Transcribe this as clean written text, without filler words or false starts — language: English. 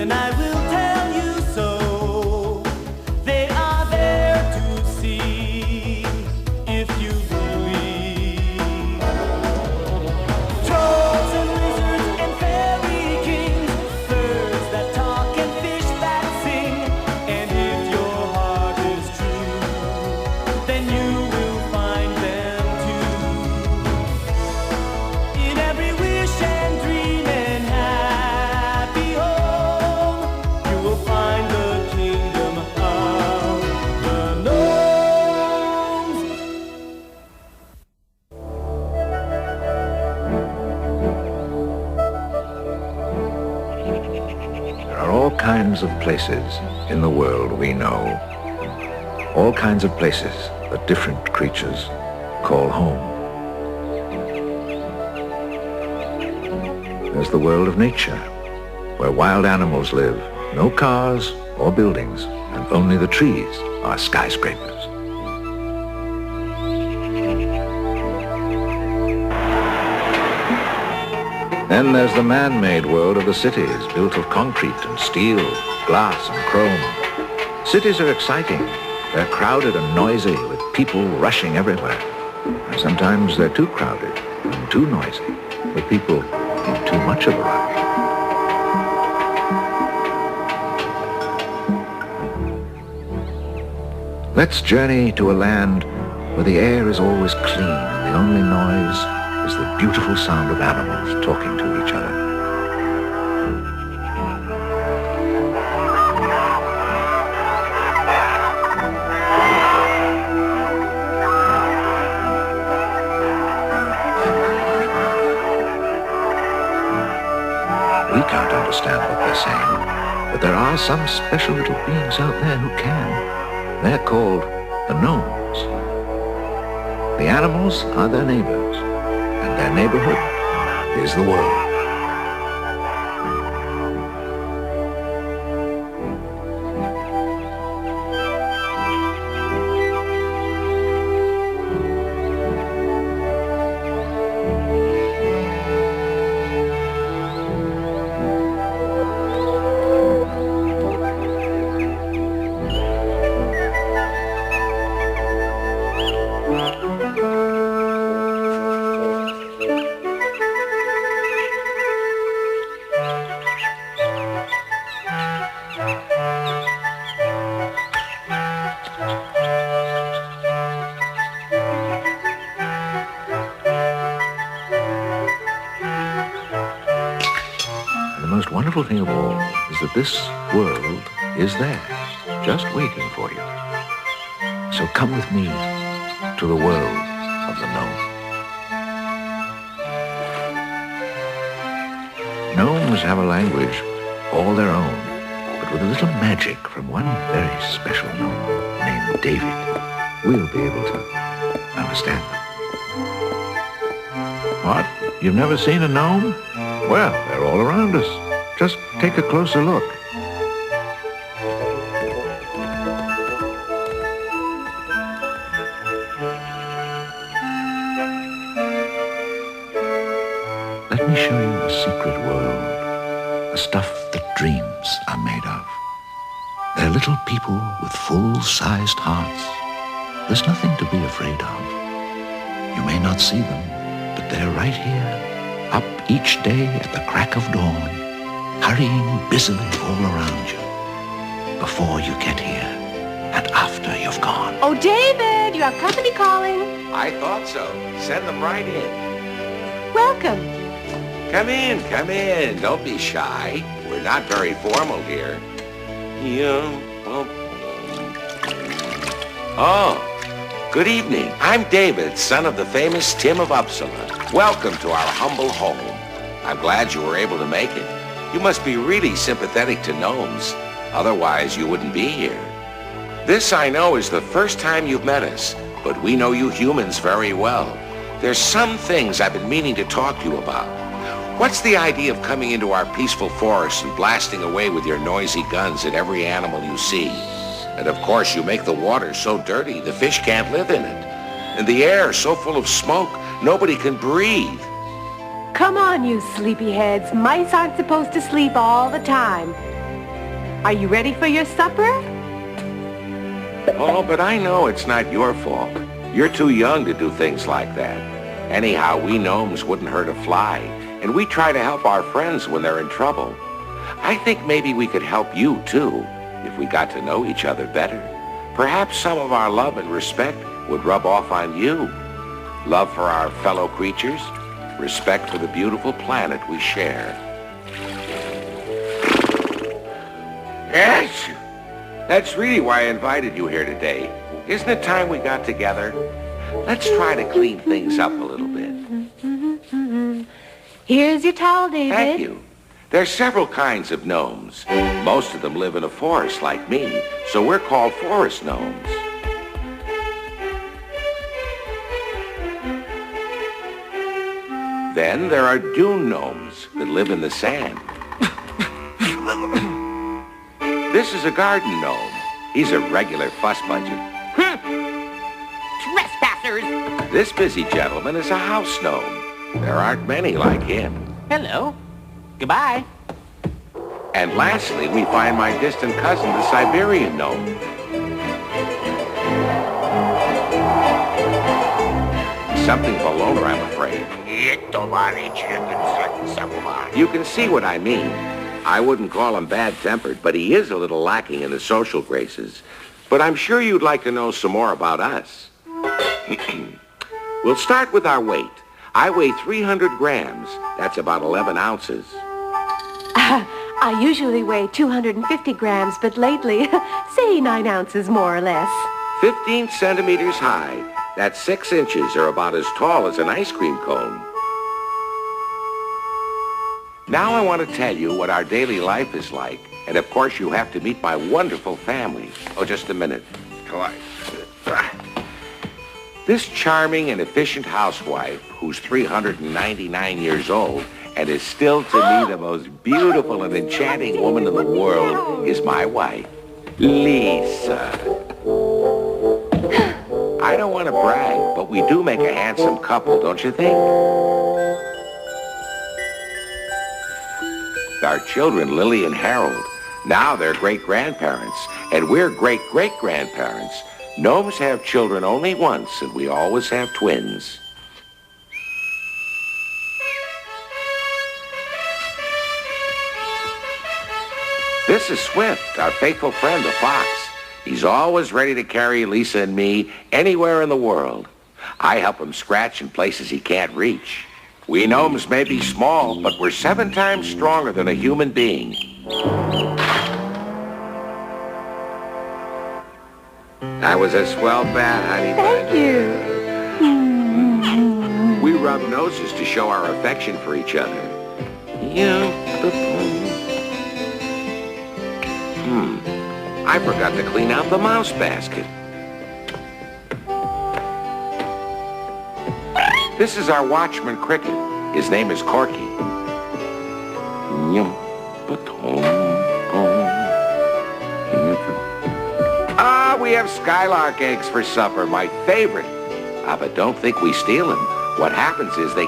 then I will tell you so. They are there to see, if you believe. Trolls and lizards and fairy kings, birds that talk and fish that sing. And if your heart is true, then you will find them too. In every wish and dream and happy home, you will find the kingdom of the gnomes. There are all kinds of places in the world we know. All kinds of places that different creatures call home. There's the world of nature, where wild animals live. No cars or buildings, and only the trees are skyscrapers. Then there's the man-made world of the cities, built of concrete and steel, glass and chrome. Cities are exciting. They're crowded and noisy, with people rushing everywhere. And sometimes they're too crowded and too noisy, with people in too much of a rush. Let's journey to a land where the air is always clean and the only noise is the beautiful sound of animals talking to each other. We can't understand what they're saying, but there are some special little beings out there who can. They're called the gnomes. The animals are their neighbors, and their neighborhood is the world. The most wonderful thing of all is that this world is there, just waiting for you. So come with me to the world of the gnome. Gnomes have a language all their own, but with a little magic from one very special gnome named David, we'll be able to understand them. What? You've never seen a gnome? Well, they're all around us. Just take a closer look. Let me show you the secret world, the stuff that dreams are made of. They're little people with full-sized hearts. There's nothing to be afraid of. You may not see them, but they're right here, up each day at the crack of dawn, hurrying busily all around you, before you get here and after you've gone. Oh, David, you have company calling. I thought so. Send them right in. Welcome. Come in, come in. Don't be shy. We're not very formal here. Yeah. Oh, good evening. I'm David, son of the famous Tim of Uppsala. Welcome to our humble home. I'm glad you were able to make it. You must be really sympathetic to gnomes. Otherwise, you wouldn't be here. This, I know, is the first time you've met us, but we know you humans very well. There's some things I've been meaning to talk to you about. What's the idea of coming into our peaceful forests and blasting away with your noisy guns at every animal you see? And of course, you make the water so dirty the fish can't live in it. And the air so full of smoke, nobody can breathe. Come on, you sleepyheads. Mice aren't supposed to sleep all the time. Are you ready for your supper? Oh, but I know it's not your fault. You're too young to do things like that. Anyhow, we gnomes wouldn't hurt a fly, and we try to help our friends when they're in trouble. I think maybe we could help you, too, if we got to know each other better. Perhaps some of our love and respect would rub off on you. Love for our fellow creatures, respect for the beautiful planet we share. Yes! That's really why I invited you here today. Isn't it time we got together? Let's try to clean things up a little bit. Here's your towel, David. Thank you. There's several kinds of gnomes. Most of them live in a forest like me, so we're called forest gnomes. Then there are dune gnomes that live in the sand. This is a garden gnome. He's a regular fuss budget. Trespassers! This busy gentleman is a house gnome. There aren't many like him. Hello. Goodbye. And lastly, we find my distant cousin, the Siberian gnome. Something of a loner, I'm afraid. You can see what I mean. I wouldn't call him bad-tempered, but he is a little lacking in the social graces. But I'm sure you'd like to know some more about us. We'll start with our weight. I weigh 300 grams. That's about 11 ounces. I usually weigh 250 grams, but lately, say 9 ounces more or less. 15 centimeters high. That's 6 inches, or about as tall as an ice cream cone. Now I want to tell you what our daily life is like. And of course, you have to meet my wonderful family. Oh, just a minute. This charming and efficient housewife, who's 399 years old and is still to me the most beautiful and enchanting woman in the world, is my wife, Lisa. I don't want to brag, but we do make a handsome couple, don't you think? Our children, Lily and Harold, now they're great-grandparents, and we're great-great-grandparents. Gnomes have children only once, and we always have twins. This is Swift, our faithful friend, the fox. He's always ready to carry Lisa and me anywhere in the world. I help him scratch in places he can't reach. We gnomes may be small, but we're 7 times stronger than a human being. That was a swell bat, honey. Thank you. We rub noses to show our affection for each other. I forgot to clean out the mouse basket. This is our watchman, Cricket. His name is Corky. We have skylark eggs for supper, my favorite. But don't think we steal them. What happens is they